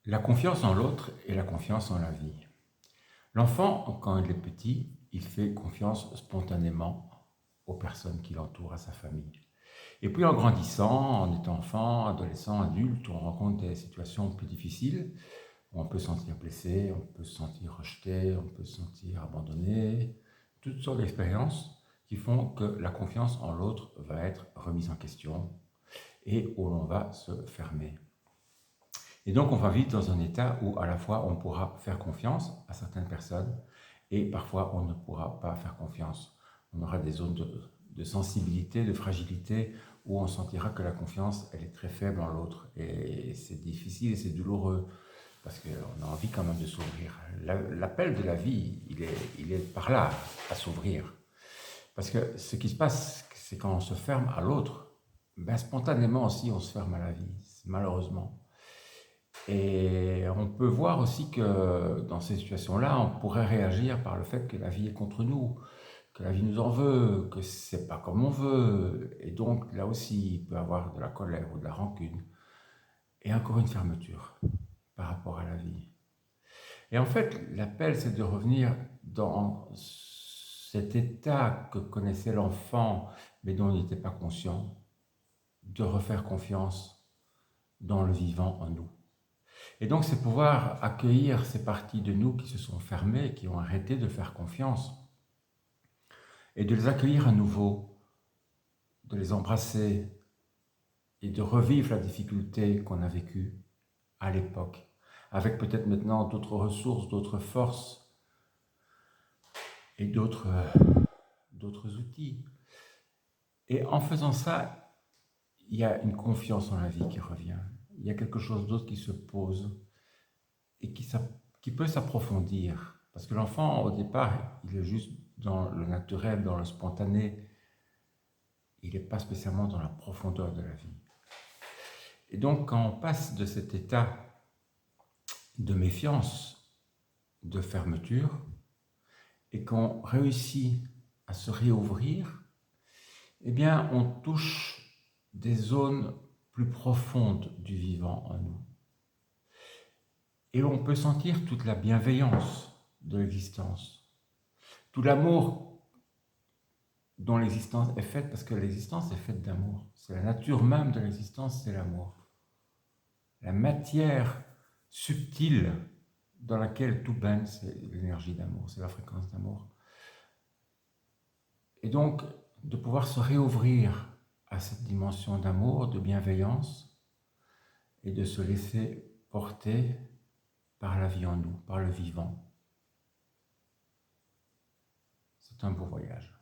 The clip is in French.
La confiance en l'autre et la confiance en la vie. L'enfant, quand il est petit, il fait confiance spontanément aux personnes qui l'entourent, à sa famille. Et puis en grandissant, en étant enfant, adolescent, adulte, on rencontre des situations plus difficiles, où on peut se sentir blessé, on peut se sentir rejeté, on peut se sentir abandonné, toutes sortes d'expériences qui font que la confiance en l'autre va être remise en question et où l'on va se fermer. Et donc, on va vivre dans un état où, à la fois, on pourra faire confiance à certaines personnes et parfois, on ne pourra pas faire confiance. On aura des zones de sensibilité, de fragilité, où on sentira que la confiance, elle est très faible en l'autre. Et c'est difficile et c'est douloureux, parce qu'on a envie quand même de s'ouvrir. L'appel de la vie, il est par là, à s'ouvrir. Parce que ce qui se passe, c'est quand on se ferme à l'autre, ben spontanément aussi, on se ferme à la vie, malheureusement. Et on peut voir aussi que dans ces situations-là, on pourrait réagir par le fait que la vie est contre nous, que la vie nous en veut, que c'est pas comme on veut. Et donc là aussi, il peut y avoir de la colère ou de la rancune. Et encore une fermeture par rapport à la vie. Et en fait, l'appel, c'est de revenir dans cet état que connaissait l'enfant, mais dont il n'était pas conscient, de refaire confiance dans le vivant en nous. Et donc, c'est pouvoir accueillir ces parties de nous qui se sont fermées, qui ont arrêté de faire confiance, et de les accueillir à nouveau, de les embrasser, et de revivre la difficulté qu'on a vécue à l'époque, avec peut-être maintenant d'autres ressources, d'autres forces, et d'autres outils. Et en faisant ça, il y a une confiance en la vie qui revient. Il y a quelque chose d'autre qui se pose, et qui peut s'approfondir. Parce que l'enfant, au départ, il est juste dans le naturel, dans le spontané. Il n'est pas spécialement dans la profondeur de la vie. Et donc, quand on passe de cet état de méfiance, de fermeture, et qu'on réussit à se réouvrir, eh bien, on touche des zones plus profondes du vivant en nous. Et on peut sentir toute la bienveillance de l'existence, tout l'amour dont l'existence est faite, parce que l'existence est faite d'amour. C'est la nature même de l'existence, c'est l'amour. La matière subtile dans laquelle tout baigne, c'est l'énergie d'amour, c'est la fréquence d'amour. Et donc, de pouvoir se réouvrir à cette dimension d'amour, de bienveillance, et de se laisser porter par la vie en nous, par le vivant. C'est un beau voyage.